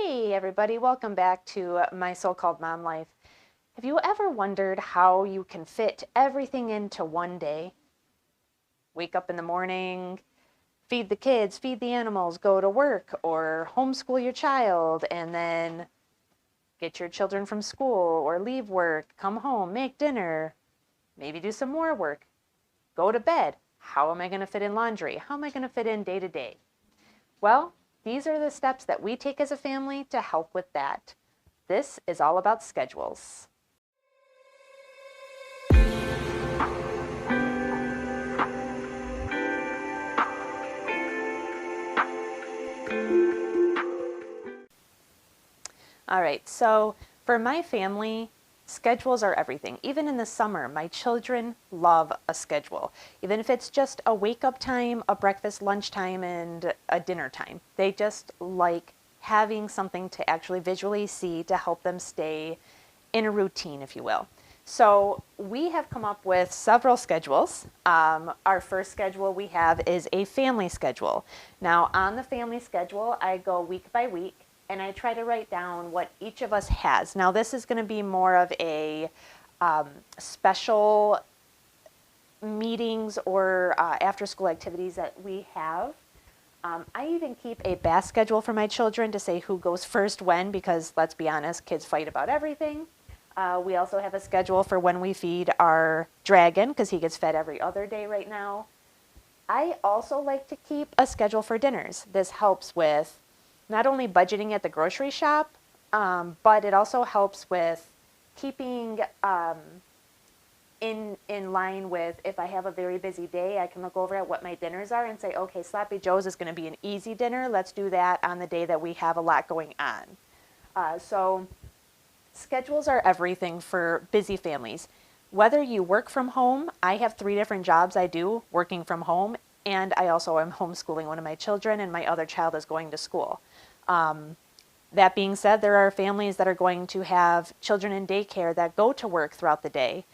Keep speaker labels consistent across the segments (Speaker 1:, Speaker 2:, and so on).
Speaker 1: Hey everybody, welcome back to My So-Called Mom Life. Have you ever wondered how you can fit everything into one day? Wake up in the morning, feed the kids, feed the animals, go to work, or homeschool your child, and then get your children from school, or leave work, come home, make dinner, maybe do some more work, go to bed. How am I going to fit in laundry? How am I going to fit in day to day? Well, these are the steps that we take as a family to help with that. This is all about schedules. All right, so for my family, schedules are everything. Even in the summer, my children love a schedule. Even if it's just a wake-up time, a breakfast, lunch time, and a dinner time. They just like having something to actually visually see to help them stay in a routine, if you will. So we have come up with several schedules. Our first schedule we have is a family schedule. Now on the family schedule, I go week by week and I try to write down what each of us has. Now this is going to be more of a special meetings or after school activities that we have. I even keep a bath schedule for my children to say who goes first when, because let's be honest, kids fight about everything. We also have a schedule for when we feed our dragon, because he gets fed every other day right now. I also like to keep a schedule for dinners. This helps with not only budgeting at the grocery shop, but it also helps with keeping in line with, if I have a very busy day, I can look over at what my dinners are and say, okay, Sloppy Joe's is going to be an easy dinner. Let's do that on the day that we have a lot going on. So schedules are everything for busy families. Whether you work from home, I have 3 different jobs I do working from home, and I also am homeschooling one of my children, and my other child is going to school. That being said, there are families that are going to have children in daycare that go to work throughout the day.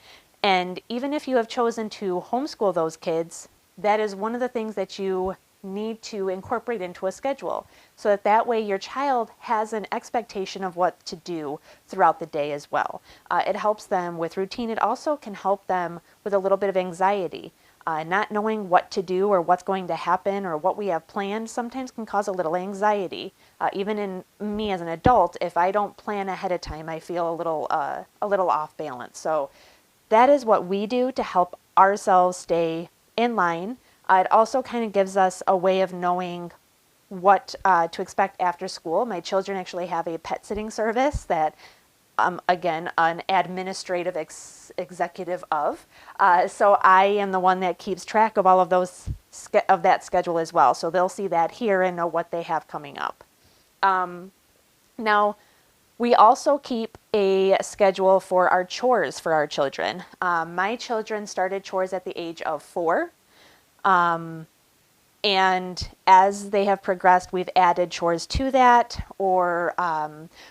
Speaker 1: And even if you have chosen to homeschool those kids, that is one of the things that you need to incorporate into a schedule, so that way your child has an expectation of what to do throughout the day as well. It helps them with routine. It also can help them with a little bit of anxiety. Not knowing what to do or what's going to happen or what we have planned sometimes can cause a little anxiety. Even in me as an adult, if I don't plan ahead of time, I feel a little off balance. So that is what we do to help ourselves stay in line. It also kind of gives us a way of knowing what to expect after school. My children actually have a pet sitting service that again, an administrative executive of. So I am the one that keeps track of all of those of that schedule as well. So they'll see that here and know what they have coming up. Now, we also keep a schedule for our chores for our children. My children started chores at the age of 4. And as they have progressed, we've added chores to that, or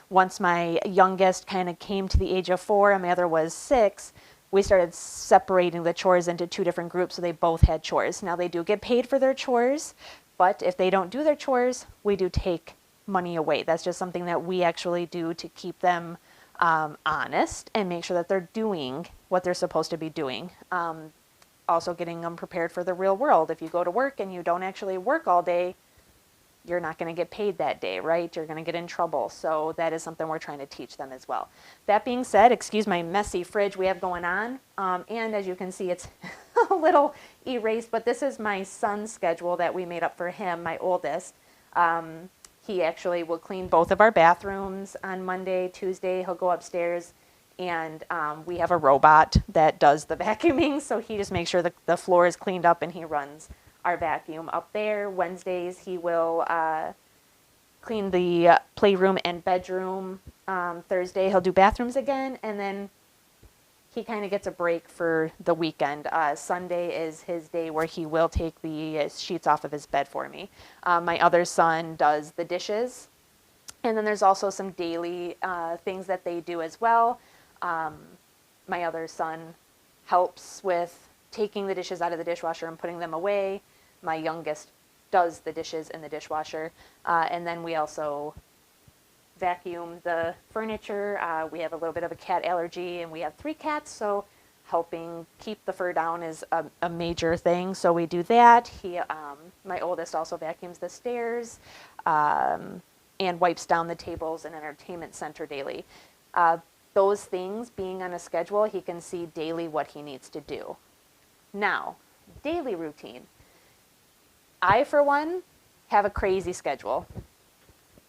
Speaker 1: once my youngest kind of came to the age of 4 and my other was 6, we started separating the chores into 2 different groups, so they both had chores. Now they do get paid for their chores, but if they don't do their chores, we do take money away. That's just something that we actually do to keep them honest and make sure that they're doing what they're supposed to be doing. Also getting them prepared for the real world. If you go to work and you don't actually work all day, you're not going to get paid that day, right? You're going to get in trouble. So that is something we're trying to teach them as well. That being said, excuse my messy fridge we have going on. And as you can see, it's a little erased, but this is my son's schedule that we made up for him, my oldest. He actually will clean both of our bathrooms on Monday. Tuesday, he'll go upstairs, and we have a robot that does the vacuuming, so he just makes sure the floor is cleaned up and he runs our vacuum up there. Wednesdays he will clean the playroom and bedroom. Thursday he'll do bathrooms again, and then he kind of gets a break for the weekend. Sunday is his day where he will take the sheets off of his bed for me. My other son does the dishes, and then there's also some daily things that they do as well. My other son helps with taking the dishes out of the dishwasher and putting them away. My youngest does the dishes in the dishwasher. And then we also vacuum the furniture. We have a little bit of a cat allergy, and we have 3 cats, so helping keep the fur down is a major thing. So we do that. My oldest also vacuums the stairs and wipes down the tables and entertainment center daily. Those things being on a schedule, he can see daily what he needs to do. Now, daily routine. I, for one, have a crazy schedule.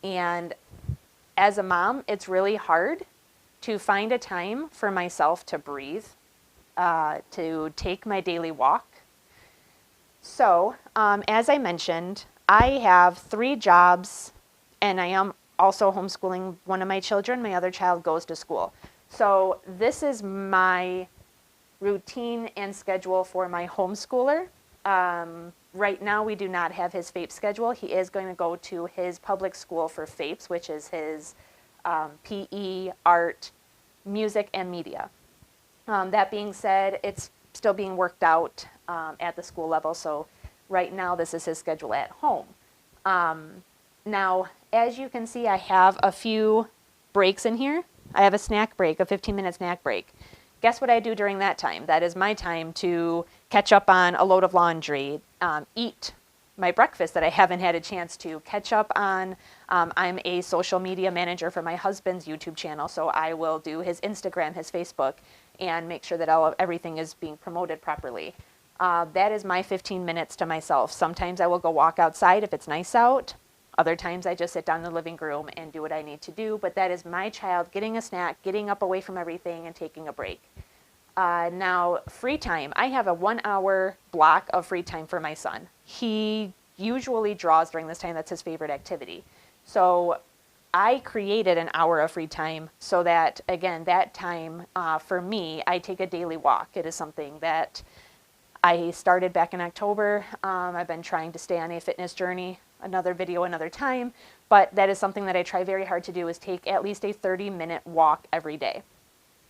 Speaker 1: And as a mom, it's really hard to find a time for myself to breathe, to take my daily walk. So, as I mentioned, I have 3 jobs, and I am also homeschooling one of my children. My other child goes to school. So this is my routine and schedule for my homeschooler. Right now, we do not have his FAPE schedule. He is going to go to his public school for FAPES, which is his PE, art, music, and media. That being said, it's still being worked out at the school level. So right now, this is his schedule at home. Now, as you can see, I have a few breaks in here. I have a snack break, a 15-minute snack break. Guess what I do during that time? That is my time to catch up on a load of laundry, eat my breakfast that I haven't had a chance to, catch up on, I'm a social media manager for my husband's YouTube channel, so I will do his Instagram, his Facebook, and make sure that everything is being promoted properly. That is my 15 minutes to myself. Sometimes I will go walk outside if it's nice out. Other times I just sit down in the living room and do what I need to do, but that is my child getting a snack, getting up away from everything, and taking a break. Now, free time. I have a 1-hour block of free time for my son. He usually draws during this time. That's his favorite activity. So I created an hour of free time so that, again, that time for me, I take a daily walk. It is something that I started back in October. I've been trying to stay on a fitness journey. Another video another time, but that is something that I try very hard to do, is take at least a 30-minute walk every day.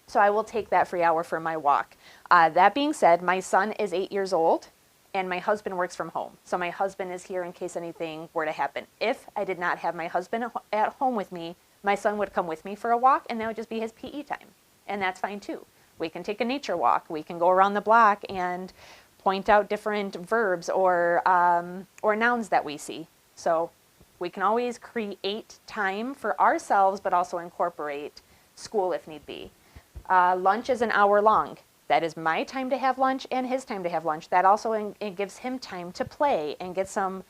Speaker 1: So I will take that free hour for my walk. That being said, my son is 8 years old and my husband works from home. So my husband is here in case anything were to happen. If I did not have my husband at home with me, my son would come with me for a walk, and that would just be his PE time. And that's fine too. We can take a nature walk. We can go around the block and point out different verbs or nouns that we see. So we can always create time for ourselves, but also incorporate school if need be. Lunch is an hour long. That is my time to have lunch and his time to have lunch. That also it gives him time to play and get some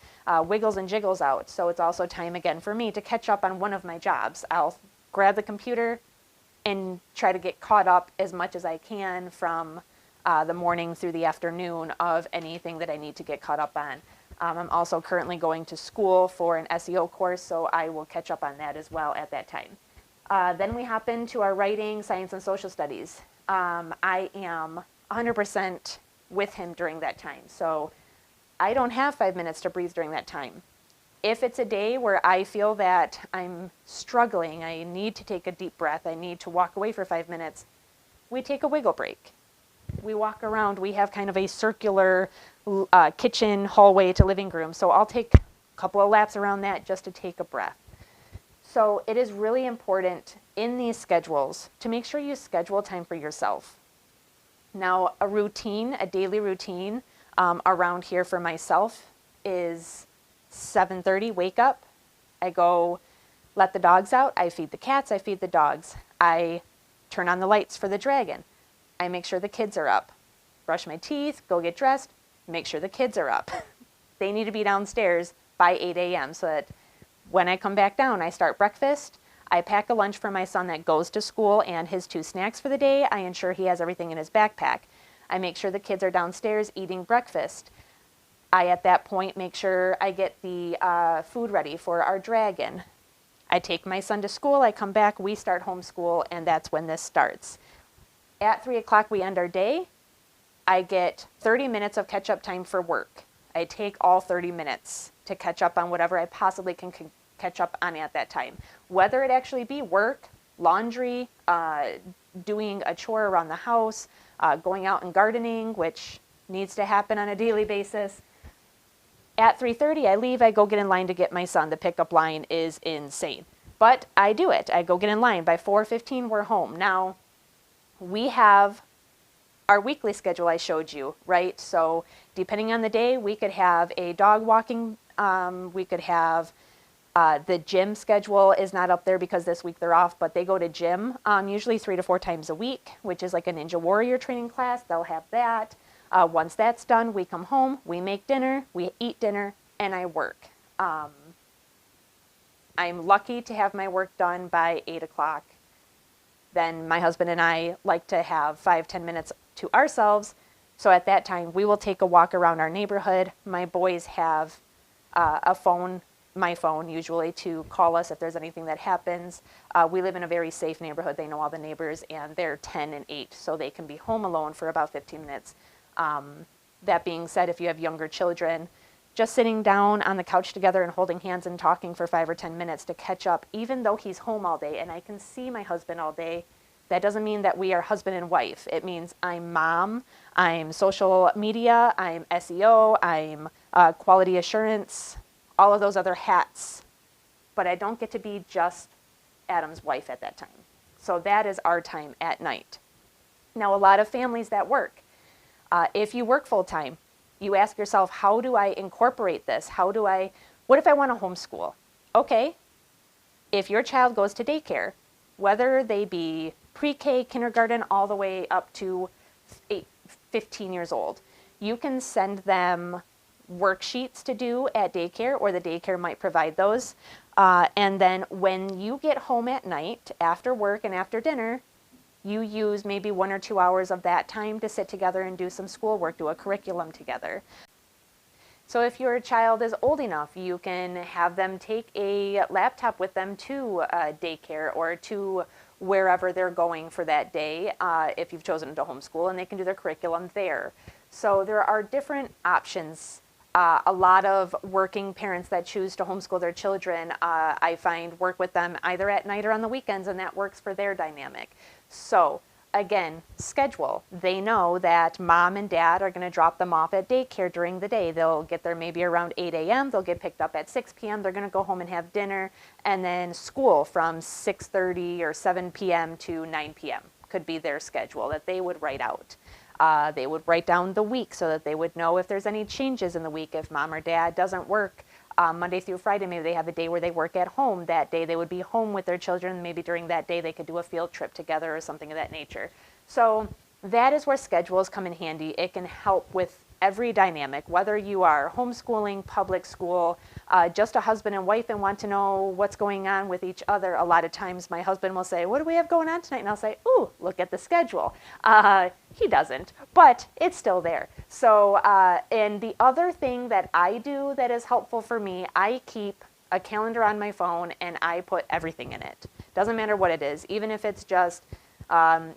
Speaker 1: wiggles and jiggles out. So it's also time again for me to catch up on one of my jobs. I'll grab the computer and try to get caught up as much as I can from the morning through the afternoon of anything that I need to get caught up on. I'm also currently going to school for an SEO course, so I will catch up on that as well at that time. Then we hop into our writing, science, and social studies. I am 100% with him during that time, so I don't have 5 minutes to breathe during that time. If it's a day where I feel that I'm struggling, I need to take a deep breath, I need to walk away for 5 minutes, we take a wiggle break. We walk around. We have kind of a circular kitchen, hallway to living room. So I'll take a couple of laps around that just to take a breath. So it is really important in these schedules to make sure you schedule time for yourself. Now, a routine, a daily routine around here for myself is 7:30, wake up. I go let the dogs out. I feed the cats. I feed the dogs. I turn on the lights for the dragon. I make sure the kids are up, brush my teeth, go get dressed, make sure the kids are up. They need to be downstairs by 8 a.m. so that when I come back down, I start breakfast. I pack a lunch for my son that goes to school and his 2 snacks for the day. I ensure he has everything in his backpack. I make sure the kids are downstairs eating breakfast. I, at that point, make sure I get the food ready for our dragon. I take my son to school, I come back, we start homeschool, and that's when this starts. At 3 o'clock, we end our day. I get 30 minutes of catch-up time for work. I take all 30 minutes to catch up on whatever I possibly can catch up on at that time. Whether it actually be work, laundry, doing a chore around the house, going out and gardening, which needs to happen on a daily basis. At 3:30, I leave. I go get in line to get my son. The pickup line is insane. But I do it. I go get in line. By 4:15, we're home. Now, we have our weekly schedule I showed you, right? So depending on the day, we could have a dog walking, we could have the gym schedule is not up there because this week they're off, but they go to gym usually 3 to 4 times a week, which is like a Ninja Warrior training class. They'll have that. Once that's done, we come home, we make dinner, we eat dinner, and I work. I'm lucky to have my work done by 8 o'clock. Then my husband and I like to have 5-10 minutes to ourselves. So at that time, we will take a walk around our neighborhood. My boys have a phone, my phone usually, to call us if there's anything that happens. We live in a very safe neighborhood. They know all the neighbors, and they're 10 and 8, so they can be home alone for about 15 minutes. That being said, if you have younger children, just sitting down on the couch together and holding hands and talking for 5 or 10 minutes to catch up, even though he's home all day and I can see my husband all day, that doesn't mean that we are husband and wife. It means I'm mom, I'm social media, I'm SEO, I'm quality assurance, all of those other hats. But I don't get to be just Adam's wife at that time. So that is our time at night. Now, a lot of families that work, if you work full time, you ask yourself, how do I incorporate this? What if I want to homeschool? Okay, if your child goes to daycare, whether they be pre-K, kindergarten, all the way up to 15 years old, you can send them worksheets to do at daycare, or the daycare might provide those. And then when you get home at night, after work and after dinner, you use maybe 1 or 2 hours of that time to sit together and do some schoolwork, do a curriculum together. So if your child is old enough, you can have them take a laptop with them to daycare or to wherever they're going for that day, if you've chosen to homeschool, and they can do their curriculum there. So there are different options. A lot of working parents that choose to homeschool their children, I find, work with them either at night or on the weekends, and that works for their dynamic. So again, schedule. They know that mom and dad are going to drop them off at daycare during the day. They'll get there maybe around 8 a.m. They'll get picked up at 6 p.m. They're going to go home and have dinner, and then school from 6:30 or 7 p.m. to 9 p.m. could be their schedule that they would write out. They would write down the week so that they would know if there's any changes in the week. If mom or dad doesn't work Monday through Friday, maybe they have a day where they work at home. That day they would be home with their children. Maybe during that day they could do a field trip together or something of that nature. So that is where schedules come in handy. It can help with every dynamic, whether you are homeschooling, public school, just a husband and wife and want to know what's going on with each other. A lot of times my husband will say, what do we have going on tonight? And I'll say, ooh, look at the schedule. He doesn't, but it's still there. So, and the other thing that I do that is helpful for me, I keep a calendar on my phone and I put everything in it. Doesn't matter what it is, even if it's just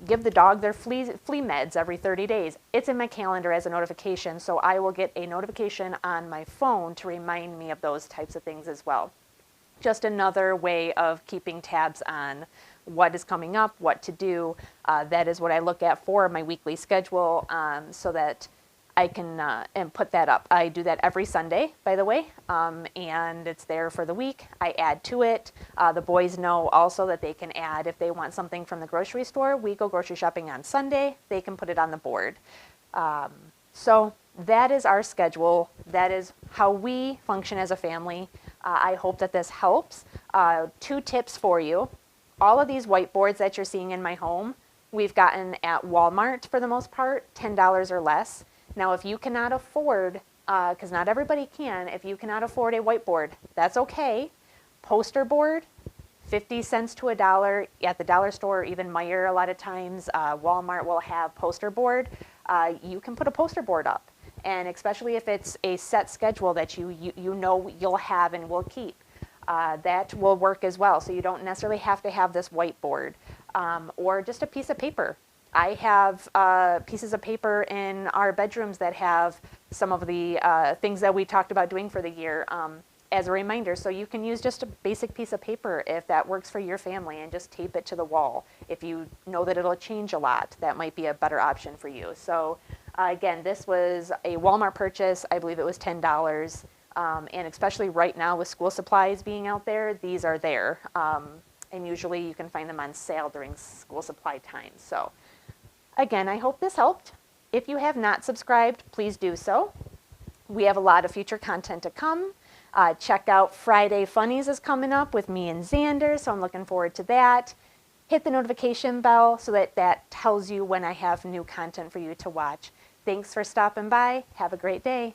Speaker 1: give the dog their flea meds every 30 days. It's in my calendar as a notification, so I will get a notification on my phone to remind me of those types of things as well. Just another way of keeping tabs on what is coming up, what to do. That is what I look at for my weekly schedule, so that I can and put that up. I do that every Sunday, by the way, and it's there for the week. I add to it. The boys know also that they can add if they want something from the grocery store. We go grocery shopping on Sunday. They can put it on the board. So that is our schedule. That is how we function as a family. I hope that this helps. 2 tips for you. All of these whiteboards that you're seeing in my home, we've gotten at Walmart for the most part, $10 or less. Now, if you cannot afford, because not everybody can, if you cannot afford a whiteboard, that's okay. Poster board, 50 cents to $1 at the dollar store, or even Meijer a lot of times. Walmart will have poster board. You can put a poster board up, and especially if it's a set schedule that you know you'll have and will keep, that will work as well. So you don't necessarily have to have this whiteboard, or just a piece of paper. I have pieces of paper in our bedrooms that have some of the things that we talked about doing for the year as a reminder. So you can use just a basic piece of paper if that works for your family, and just tape it to the wall. If you know that it'll change a lot, that might be a better option for you. So again, this was a Walmart purchase. I believe it was $10. And especially right now with school supplies being out there, these are there. And usually you can find them on sale during school supply time. So again, I hope this helped. If you have not subscribed, please do so. We have a lot of future content to come. Check out Friday Funnies is coming up with me and Xander, so I'm looking forward to that. Hit the notification bell so that tells you when I have new content for you to watch. Thanks for stopping by. Have a great day.